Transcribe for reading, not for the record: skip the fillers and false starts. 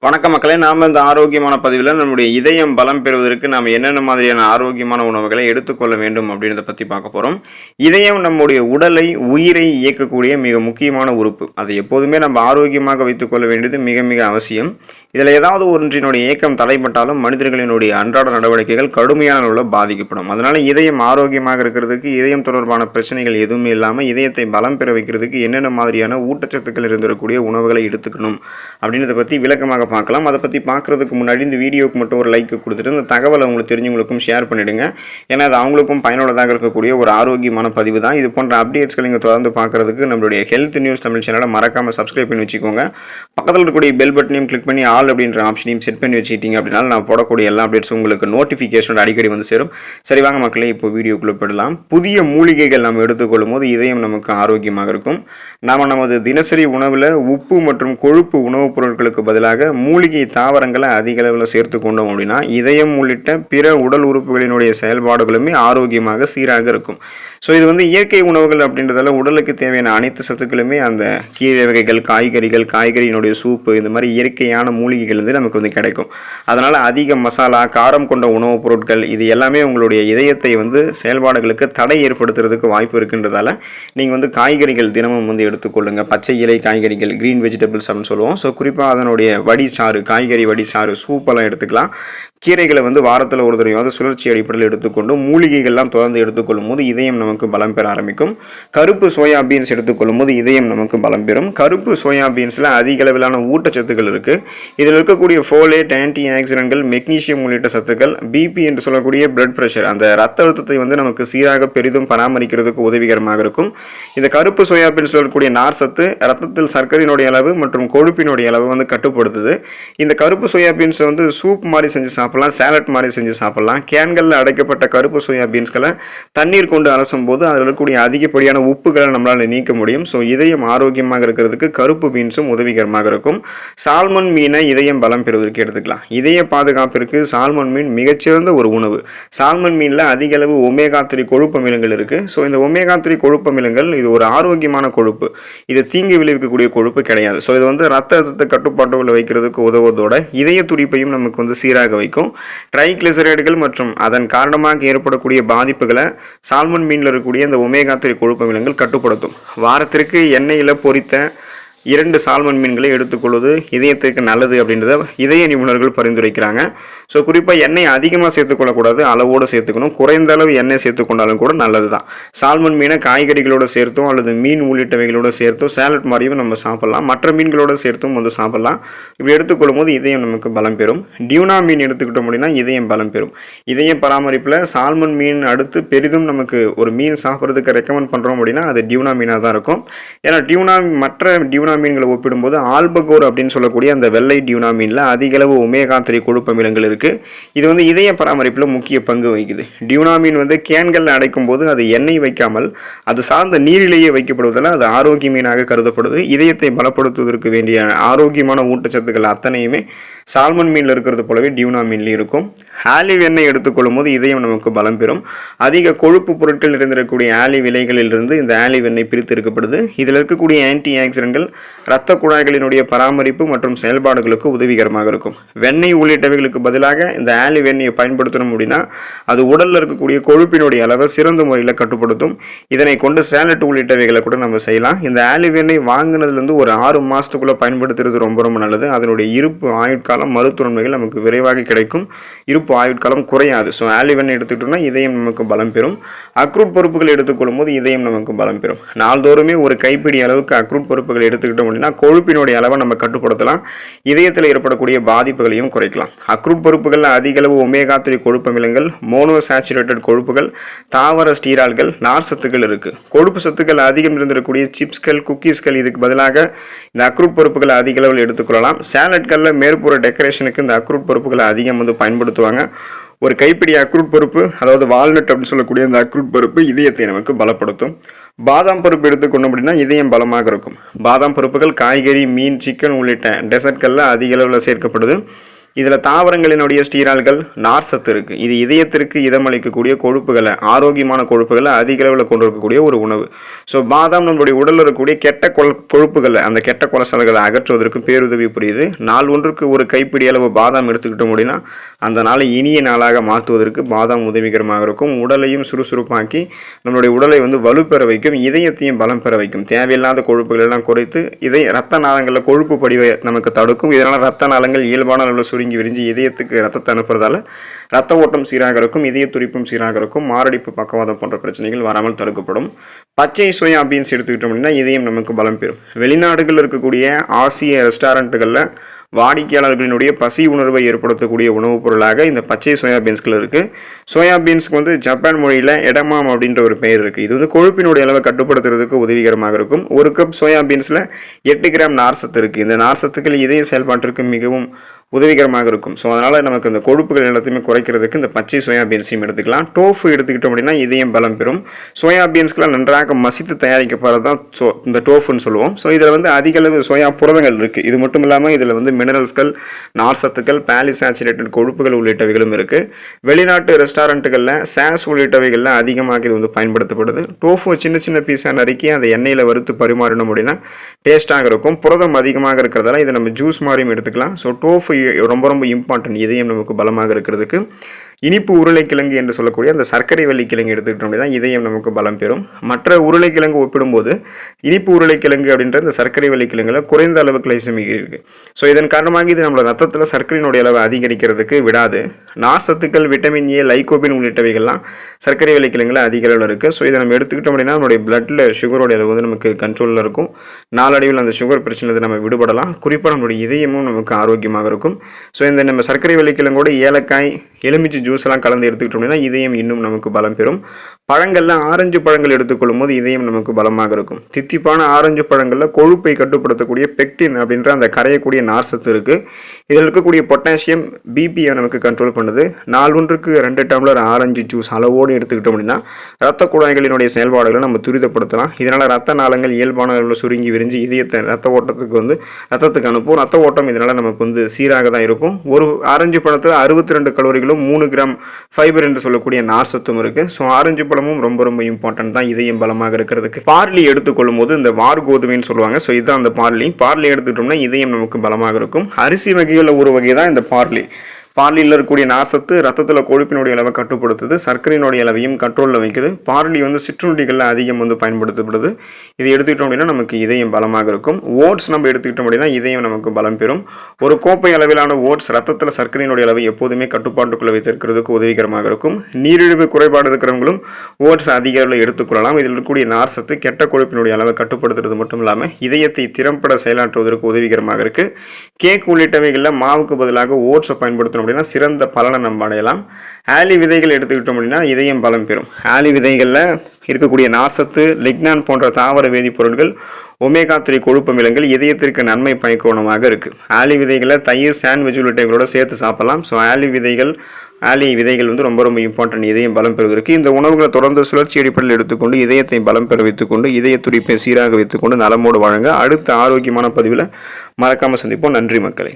வணக்கம் மக்களே, நாம் இந்த ஆரோக்கியமான பதிவில் நம்முடைய இதயம் பலம் பெறுவதற்கு நாம் என்னென்ன மாதிரியான ஆரோக்கியமான உணவுகளை எடுத்துக்கொள்ள வேண்டும் அப்படின்றத பற்றி பார்க்க போகிறோம். இதயம் நம்முடைய உடலை, உயிரை இயக்கக்கூடிய மிக முக்கியமான உறுப்பு. அதை எப்போதுமே நம்ம ஆரோக்கியமாக வைத்துக்கொள்ள வேண்டியது மிக மிக அவசியம். இதில் ஏதாவது ஒன்றினுடைய இயக்கம் தடைப்பட்டாலும் மனிதர்களினுடைய அன்றாட நடவடிக்கைகள் கடுமையான அளவில் பாதிக்கப்படும். அதனால் இதயம் ஆரோக்கியமாக இருக்கிறதுக்கு, இதயம் தொடர்பான பிரச்சனைகள் எதுவுமே இல்லாமல் இதயத்தை பலம் பெற வைக்கிறதுக்கு என்னென்ன மாதிரியான ஊட்டச்சத்துக்கள் இருந்திருக்கக்கூடிய உணவுகளை எடுத்துக்கணும் அப்படின்றத பற்றி விளக்கமாக பார்க்கலாம். அதை பற்றி பார்க்குறதுக்கு முன்னாடி இந்த வீடியோவுக்கு மட்டும் ஒரு லைக் கொடுத்துட்டு இந்த தகவலை உங்களுக்கு தெரிஞ்சவங்களுக்கும் ஷேர் பண்ணிவிடுங்க. ஏன்னா அது அவங்களுக்கும் பயனுள்ளதாக இருக்கக்கூடிய ஒரு ஆரோக்கியமான பதிவு தான். இது போன்ற அப்டேட்ஸ்களை நீங்கள் தொடர்ந்து பார்க்குறதுக்கு நம்மளுடைய ஹெல்த் நியூஸ் தமிழ் சேனலை மறக்காமல் சப்ஸ்கிரைப் பண்ணி வச்சுக்கோங்க. பக்கத்தில் இருக்கக்கூடிய பெல் பட்டனையும் கிளிக் பண்ணி ஆல் அப்படின்ற ஆப்ஷனையும் செட் பண்ணி வச்சுக்கிட்டீங்க அப்படின்னா நான் போடக்கூடிய எல்லா அப்டேட்ஸும் உங்களுக்கு நோட்டிஃபிகேஷன் அடிக்கடி வந்து சேரும். சரி வாங்க மக்களே, இப்போ வீடியோக்குள்ளே போயிடலாம். புதிய மூலிகைகள் நம்ம எடுத்துக்கொள்ளும் போது இதயம் நமக்கு ஆரோக்கியமாக இருக்கும். நாம் நமது தினசரி உணவில் உப்பு மற்றும் கொழுப்பு உணவுப் பொருட்களுக்கு பதிலாக மூலிகை தாவரங்களை அதிக அளவில் சேர்த்து கொண்டோம் அப்படின்னா இதயம் உள்ளிட்ட பிற உடல் உறுப்புகளினுடைய செயல்பாடுகளுமே ஆரோக்கியமாக சீராக இருக்கும். ஸோ இது வந்து இயற்கை உணவுகள் அப்படின்றதால உடலுக்கு தேவையான அனைத்து சத்துக்களுமே அந்த கீரை வகைகள், காய்கறியினுடைய சூப்பு, இந்த மாதிரி இயற்கையான மூலிகைகள் வந்து நமக்கு வந்து கிடைக்கும். அதனால் அதிக மசாலா, காரம் கொண்ட உணவுப் பொருட்கள் இது எல்லாமே உங்களுடைய இதயத்தை வந்து செயல்பாடுகளுக்கு தடை ஏற்படுத்துறதுக்கு வாய்ப்பு இருக்குன்றதால நீங்கள் வந்து காய்கறிகள் தினமும் வந்து எடுத்துக்கொள்ளுங்கள். பச்சை இலை காய்கறிகள், க்ரீன் வெஜிடபிள்ஸ் அப்படின்னு சொல்லுவோம். ஸோ குறிப்பாக அதனுடைய வடிசாறு, காய்கறி வடிசாறு, சூப்பெல்லாம் எடுத்துக்கலாம். கீரைகளை வந்து வாரத்தில் ஒரு தடவையாவது சுழற்சி அடிப்படையில் எடுத்துக்கொண்டு மூலிகைகள்லாம் தொடர்ந்து எடுத்துக்கொள்ளும் போது இதயம் நமக்கு பலம் பெற ஆரம்பிக்கும். கருப்பு சோயா பீன்ஸ் எடுத்துக்கொள்ளும் போது இதயம் நமக்கு பலம் பெறும். கருப்பு சோயா பீன்ஸில் அதிக அளவிலான ஊட்டச்சத்துக்கள் இருக்குது. இதில் இருக்கக்கூடிய ஃபோலேட், ஆன்டி ஆக்சிடென்ட்கள், மெக்னீசியம் உள்ளிட்ட சத்துக்கள் பிபி என்று சொல்லக்கூடிய பிளட் ப்ரெஷர், அந்த ரத்த அழுத்தத்தை வந்து நமக்கு சீராக பெரிதும் பராமரிக்கிறதுக்கு உதவிகரமாக இருக்கும். இந்த கருப்பு சோயா பீன்ஸில் இருக்கக்கூடிய நார் சத்து ரத்தத்தில் சர்க்கரையினுடைய அளவு மற்றும் கொழுப்பினுடைய அளவு வந்து கட்டுப்படுத்துது. இந்த கருப்பு சோயா பீன்ஸை வந்து சூப் மாதிரி செஞ்சு சாப்பிடலாம், சாலட் மாதிரி செஞ்சு சாப்பிடலாம். கேன்களில் அடைக்கப்பட்ட கருப்பு சோயா பீன்ஸ்களை தண்ணீர் கொண்டு அலசும் போது அதில் இருக்கக்கூடிய அதிகப்படியான உப்புகளை நம்மளால் நீக்க முடியும். ஸோ இதயம் ஆரோக்கியமாக இருக்கிறதுக்கு கருப்பு பீன்ஸும் உதவிகரமாக இருக்கும். சால்மன் மீனை இதயம் பலம் பெறுவதற்கு எடுத்துக்கலாம். இதய பாதுகாப்பிற்கு சால்மன் மீன் மிகச்சிறந்த ஒரு உணவு. சால்மன் மீனில் அதிக அளவு ஒமேகா 3 கொழுப்பு அமிலங்கள் இருக்குது. ஸோ இந்த ஒமேகா 3 கொழுப்பு அமிலங்கள் இது ஒரு ஆரோக்கியமான கொழுப்பு. இது தீங்கு விளைவிக்கக்கூடிய கொழுப்பு கிடையாது. ஸோ இது வந்து ரத்த அழுத்தத்தை கட்டுப்பாட்டுக்குள்ள வைக்கிறதுக்கு உதவுவதோட இதய துடிப்பையும் நமக்கு வந்து சீராக வைக்கும். ட்ரைகிளிசரைடுகள் மற்றும் அதன் காரணமாக ஏற்படக்கூடிய பாதிப்புகளை சால்மன் மீனில் இருக்கக்கூடிய இந்த ஒமேகா 3 கொழுப்பு அமிலங்கள் கட்டுப்படுத்தும். வாரத்திற்கு எண்ணெயில் பொரித்த 2 சால்மன் மீன்களை எடுத்துக்கொள்வது இதயத்திற்கு நல்லது அப்படின்றத இதய நிபுணர்கள் பரிந்துரைக்கிறாங்க. ஸோ குறிப்பாக எண்ணெய் அதிகமாக சேர்த்துக்கொள்ளக்கூடாது, அளவோடு சேர்த்துக்கணும். குறைந்த அளவு எண்ணெய் சேர்த்துக்கொண்டாலும் கூட நல்லது தான். சால்மன் மீனை காய்கறிகளோடு சேர்த்தும் அல்லது மீன் உள்ளிட்டவைகளோடு சேர்த்தும் சேலட் மாதிரியும் நம்ம சாப்பிட்லாம். மற்ற மீன்களோடு சேர்த்தும் வந்து சாப்பிட்லாம். இப்படி எடுத்துக்கொள்ளும் போது இதயம் நமக்கு பலம் பெறும். டியூனா மீன் எடுத்துக்கிட்டோம் அப்படின்னா இதயம் பலம் பெறும். இதய பராமரிப்பில் சால்மன் மீன் அடுத்து பெரிதும் நமக்கு ஒரு மீன் சாப்பிட்றதுக்கு ரெக்கமெண்ட் பண்ணுறோம் அப்படின்னா அது டியூனா மீனாக தான் இருக்கும். ஏன்னா மற்ற டியூனா மீன்களை ஒப்பிடும்போது ஆல்பகோர் அப்படின்னு சொல்லக்கூடிய அந்த வெள்ளை டியூனா மீனில் அதிக அளவு ஒமேகா 3 கொழுப்பு அமிலங்கள் இருக்குது. இது வந்து இதய பராமரிப்பில் முக்கிய பங்கு வகிக்குது. டியூனா மீன் வந்து கேன்களில் அடைக்கும் போது அது எண்ணெய் வைக்காமல் அது சார்ந்த நீரிலேயே வைக்கப்படுவதால் அது ஆரோக்கிய மீனாக கருதப்படுது. இதயத்தை பலப்படுத்துவதற்கு வேண்டிய ஆரோக்கியமான ஊட்டச்சத்துக்கள் அத்தனையுமே சால்மன் மீனில் இருக்கிறது போலவே டியூனா மீன்லேயும் இருக்கும். ஆலிவ் எண்ணெய் எடுத்துக்கொள்ளும் போது இதயம் நமக்கு பலம் பெறும். அதிக கொழுப்பு பொருட்கள் நிறைந்திருக்கக்கூடிய ஆலிவ் விலைகளிலிருந்து இந்த ஆலிவ் எண்ணெய் பிரித்து எடுக்கப்படுது. இதில் இருக்கக்கூடிய ஆன்டி ஆக்சிடென்ட்கள் இரத்த குழாய்களினுடைய பராமரிப்பு மற்றும் செயல்பாடுகளுக்கு உதவிகரமாக இருக்கும். வெண்ணெய் உள்ளிட்டவைகளுக்கு பதிலாக இந்த ஆலிவ் எண்ணெயை பயன்படுத்தணும் அப்படின்னா அது உடலில் இருக்கக்கூடிய கொழுப்பினுடைய அளவை சிறந்த முறையில் கட்டுப்படுத்தும். இதனை கொண்டு சேலட் உள்ளிட்டவைகளை கூட நம்ம செய்யலாம். இந்த ஆலிவ் எண்ணெய் வாங்கினதுலேருந்து ஒரு 6 மாதத்துக்குள்ளே பயன்படுத்துறது ரொம்ப ரொம்ப நல்லது. அதனுடைய இருப்பு ஆயுட்காலம், மருத்துவன்மைகள் நமக்கு விரைவாக கிடைக்கும். இருப்பு ஆயுட்காலம் குறையாது. ஸோ ஆலிவ் எண்ணெய் எடுத்துக்கிட்டோம்னா இதயம் நமக்கு பலம் பெறும். அக்ரூட் பருப்புகள் எடுத்துக்கொள்ளும் போது இதயம் நமக்கு பலம் பெறும். நாள்தோறுமே ஒரு கைப்பிடி அளவுக்கு அக்ரூட் பருப்புகள் எடுத்துக்கிட்டோம் அப்படின்னா கொழுப்பினுடைய அளவை நம்ம கட்டுப்படுத்தலாம். இதயத்தில் ஏற்படக்கூடிய பாதிப்புகளையும் குறைக்கலாம். அக்ரூட் பருப்புகளில் அதிக அளவு ஒமேகா 3 கொழுப்பு அமிலங்கள், மோனோசாச்சுரேட்டட் கொழுப்புகள், தாவர ஸ்டீரால்கள், நார் சத்துக்கள் இருக்குது. கொழுப்பு சத்துக்கள் அதிகம் இருந்திருக்கக்கூடிய சிப்ஸ்கள், குக்கீஸ்கள் இதுக்கு பதிலாக இந்த அக்ரூட் பருப்புகளை அதிக அளவில் எடுத்துக்கொள்ளலாம். சேலட்களில் மேற்புற டெக்கரேஷனுக்கு இந்த அக்ரூட் பருப்புகளை அதிகம் வந்து பயன்படுத்துவாங்க. ஒரு கைப்பிடி அக்ரூட் பருப்பு, அதாவது வால்நட் அப்படின்னு சொல்லக்கூடிய அந்த அக்ரூட் பருப்பு இதயத்தை நமக்கு பலப்படுத்தும். பாதாம் பருப்பு எடுத்துக்கொண்டோம் அப்படின்னா இதயம் பலமாக இருக்கும். பாதாம் பருப்புகள் காய்கறி, மீன், சிக்கன் உள்ளிட்ட டெசர்ட்களில் அதிக அளவில் சேர்க்கப்படுது. இதில் தாவரங்களினுடைய ஸ்டீரால்கள், நார் சத்து இருக்குது. இது இதயத்திற்கு இதமளிக்கக்கூடிய கொழுப்புகளை, ஆரோக்கியமான கொழுப்புகளை அதிக அளவில் கொண்டு இருக்கக்கூடிய ஒரு உணவு. ஸோ பாதாம் நம்மளுடைய உடலில் இருக்கக்கூடிய கெட்ட கொழுப்புகளை, அந்த கெட்ட கொலஸ்ட்ரால்களை அகற்றுவதற்கு பேருதவி புரியுது. நாள் ஒன்றுக்கு ஒரு கைப்பிடி அளவு பாதாம் எடுத்துக்கிட்டோம் அப்படின்னா அந்த நாளை இனிய நாளாக மாற்றுவதற்கு பாதாம் உதவிகரமாக இருக்கும். உடலையும் சுறுசுறுப்பாக்கி நம்மளுடைய உடலை வலுப்பெற வைக்கும், இதயத்தையும் பலம் பெற வைக்கும். தேவையில்லாத கொழுப்புகள் எல்லாம் குறைத்து ரத்த நாளங்களில் கொழுப்பு படிவை நமக்கு தடுக்கும். இதனால் ரத்த நாளங்கள் இயல்பான அளவில் சுருங்கி விரிஞ்சு இதயத்துக்கு ரத்தத்தை அனுப்புறதால ரத்த ஓட்டம் சீராக இருக்கும், இதய துடிப்பும் சீராக இருக்கும், மாரடைப்பு, பக்கவாதம் போன்ற பிரச்சனைகள் வராமல் தடுக்கப்படும். பச்சை சோயா பீன்ஸ் எடுத்துக்கிட்டோம் அப்படின்னா இதயம் நமக்கு பலம் பெறும். வெளிநாடுகளில் இருக்கக்கூடிய ஆசிய ரெஸ்டாரண்ட்டுகளில் வாடிக்கையாளர்களினுடைய பசி உணர்வை ஏற்படுத்தக்கூடிய உணவுப் பொருளாக இந்த பச்சை சோயாபீன்ஸ்கள் இருக்குது. சோயாபீன்ஸுக்கு ஜப்பான் மொழியில் எடமாம் அப்படின்ற ஒரு பெயர் இருக்குது. இது கொழுப்பினுடைய அளவை கட்டுப்படுத்துறதுக்கு உதவிகரமாக இருக்கும். ஒரு கப் சோயாபீன்ஸில் 8 கிராம் நார்சத்து இருக்குது. இந்த நார்சத்துக்கள் இதய செயல்பாட்டிற்கு மிகவும் உதவிகரமாக இருக்கும். ஸோ அதனால் நமக்கு இந்த கொழுப்புகள் எல்லாத்தையுமே குறைக்கிறதுக்கு இந்த பச்சை சோயாபீன்ஸையும் எடுத்துக்கலாம். டோஃபு எடுத்துக்கிட்டோம் அப்படின்னா இதயம் பலம் பெறும். சோயாபீன்ஸ்கெலாம் நன்றாக மசித்து தயாரிக்கப்படுறது தான் இந்த டோஃபுன்னு சொல்லுவோம். ஸோ இதில் அதிக அளவு சோயா புரதங்கள் இருக்குது. இது மட்டும் இல்லாமல் இதில் மினரல்ஸ்கள், நார்சத்துக்கள், பாலிசாச்சுரேட்டட் கொழுப்புகள் உள்ளிட்டவைகளும் இருக்குது. வெளிநாட்டு ரெஸ்டாரண்ட்டுகளில் சாஸ் உள்ளிட்டவைகளில் அதிகமாக இது பயன்படுத்தப்படுது. டோஃபு சின்ன சின்ன பீஸாக நறுக்கி அதை எண்ணெயில் வறுத்து பரிமாறணும் அப்படின்னா டேஸ்ட்டாக இருக்கும். புரதம் அதிகமாக இருக்கிறதால இதை நம்ம ஜூஸ் மாதிரியும் எடுத்துக்கலாம். ஸோ டோஃபு ரொம்ப ரொம்ப இம்பார்ட்டன்ட் இதயம் நமக்கு பலமாக இருக்கிறதுக்கு. இனிப்பு உருளைக்கிழங்கு என்று சொல்லக்கூடிய அந்த சர்க்கரை வள்ளிக்கிழங்கு எடுத்துக்கிட்டோம் அப்படின்னா இதயம் நமக்கு பலம் பெறும். மற்ற உருளைக்கிழங்கு ஒப்பிடும்போது இனிப்பு உருளைக்கிழங்கு அப்படின்ற இந்த சர்க்கரை வள்ளிக்கிழங்குல குறைந்த அளவு கிளைசமிக் இருக்குது. ஸோ இதன் காரணமாக இது நம்மளோட ரத்தத்தில் சர்க்கரையினுடைய அளவை அதிகரிக்கிறதுக்கு விடாது. நார்சத்துக்கள், விட்டமின் ஏ, லைகோபின் உள்ளிட்டவைகள்லாம் சர்க்கரை வள்ளிக்கிழங்குல அதிக அளவில் இருக்குது. ஸோ இதை நம்ம எடுத்துக்கிட்டோம் அப்படின்னா நம்மளுடைய பிளட்டில் சுகரோடைய அளவு நமக்கு கண்ட்ரோலில் இருக்கும். நாளடைவில் அந்த சுகர் பிரச்சனை நம்ம விடுபடலாம். குறிப்பாக நம்மளுடைய இதயமும் நமக்கு ஆரோக்கியமாக இருக்கும். ஸோ இந்த நம்ம சர்க்கரை வள்ளிக்கிழங்கோட ஏலக்காய், எலுமிச்சை ஜூஸ் எல்லாம் கலந்து எடுத்துக்கிட்டோம் அப்படின்னா இதயம் இன்னும் நமக்கு பலம் பெறும். பழங்கள்ல ஆரஞ்சு பழங்கள் எடுத்துக்கொள்ளும் போது இதயம் நமக்கு பலமாக இருக்கும். தித்திப்பான ஆரஞ்சு பழங்களில் கொழுப்பை கட்டுப்படுத்தக்கூடிய பெக்டின் அப்படின்ற அந்த கரையக்கூடிய நார்சத்து இருக்குது. இதில் இருக்கக்கூடிய பொட்டாசியம் பிபியை நமக்கு கண்ட்ரோல் பண்ணுது. நாள் ஒன்றுக்கு 2 டம்ளர் ஆரஞ்சு ஜூஸ் அளவோடு எடுத்துக்கிட்டோம் அப்படின்னா ரத்த குழாய்களினுடைய செயல்பாடுகளை நம்ம துரிதப்படுத்தலாம். இதனால் ரத்த நாளங்கள் இயல்பான அளவில் சுருங்கி விரிஞ்சு இதயத்தை ரத்த ஓட்டத்துக்கு ரத்தத்துக்கு அனுப்பும். ரத்த ஓட்டம் இதனால் நமக்கு சீராக தான் இருக்கும். ஒரு ஆரஞ்சு பழத்தில் 62 கலோரிகளும் 3 கிராம் ஃபைபர் என்று சொல்லக்கூடிய நார்சத்தும் இருக்குது. ஸோ ஆரஞ்சு பழமும் ரொம்ப ரொம்ப இம்பார்ட்டன்ட் தான் இதயம் பலமாக இருக்கிறதுக்கு. பார்லி எடுத்துக்கொள்ளும் போது இந்த வார் கோதுமைன்னு சொல்லுவாங்க. ஸோ இதுதான் அந்த பார்லி எடுத்துக்கிட்டோம்னா இதயம் நமக்கு பலமாக இருக்கும். அரிசி வகையில் ஒரு வகை தான் இந்த பார்லி. பார்லியில் இருக்கக்கூடிய நார்சத்து ரத்தத்தில் கொழுப்பினுடைய அளவை கட்டுப்படுத்துது, சர்க்கரையினுடைய அளவையும் கண்ட்ரோலில் வைக்குது. பார்லி சிற்றுண்டிகளில் அதிகம் பயன்படுத்தப்படுது. இது எடுத்துக்கிட்டோம் அப்படின்னா நமக்கு இதயம் பலமாக இருக்கும். ஓட்ஸ் நம்ம எடுத்துக்கிட்டோம் அப்படின்னா இதயம் நமக்கு பலம் பெறும். ஒரு கோப்பை அளவிலான ஓட்ஸ் ரத்தத்தில் சர்க்கரையினுடைய அளவை எப்போதுமே கட்டுப்பாட்டுக்குள்ள வைத்திருக்கிறதுக்கு உதவிகரமாக இருக்கும். நீரிழிவு குறைபாடு இருக்கிறவங்களும் ஓட்ஸ் அதிக அளவில் எடுத்துக்கொள்ளலாம். இதில் இருக்கக்கூடிய நார்சத்து கெட்ட கொழுப்பினுடைய அளவை கட்டுப்படுத்துறது மட்டும் இல்லாமல் இதயத்தை திறம்பட செயலாற்றுவதற்கு உதவிகரமாக இருக்குது. கேக் உள்ளிட்டவைகளில் மாவுக்கு பதிலாக ஓட்ஸை பயன்படுத்தணும் அப்படின்னா சிறந்த பலனை நம்ம அடையலாம். ஆலி விதைகள் எடுத்துக்கிட்டோம் அப்படின்னா இதயம் பலம் பெறும். ஆலி விதைகளில் இருக்கக்கூடிய நார்சத்து, லிக்னான் போன்ற தாவர வேதிப்பொருட்கள், ஒமேகா 3 கொழுப்பு அமிலங்கள் இதயத்திற்கு நன்மை பயக்கோணமாக இருக்குது. ஆலி விதைகளை தயிர், சாண்ட்விச் உள்ளிட்டவங்களோட சேர்த்து சாப்பிடலாம். ஸோ ஆலி விதைகள் ரொம்ப ரொம்ப இம்பார்ட்டன்ட் இதயம் பலம் பெறுவதற்கு. இந்த உணவுகளை தொடர்ந்து சுழற்சி அடிப்படையில் எடுத்துக்கொண்டு இதயத்தை பலம் பெற வைத்துக்கொண்டு இதய துடிப்பை சீராக வைத்துக்கொண்டு நலமோடு வழங்க அடுத்த ஆரோக்கியமான பதிவில் மறக்காமல் சந்திப்போம். நன்றி மக்களே.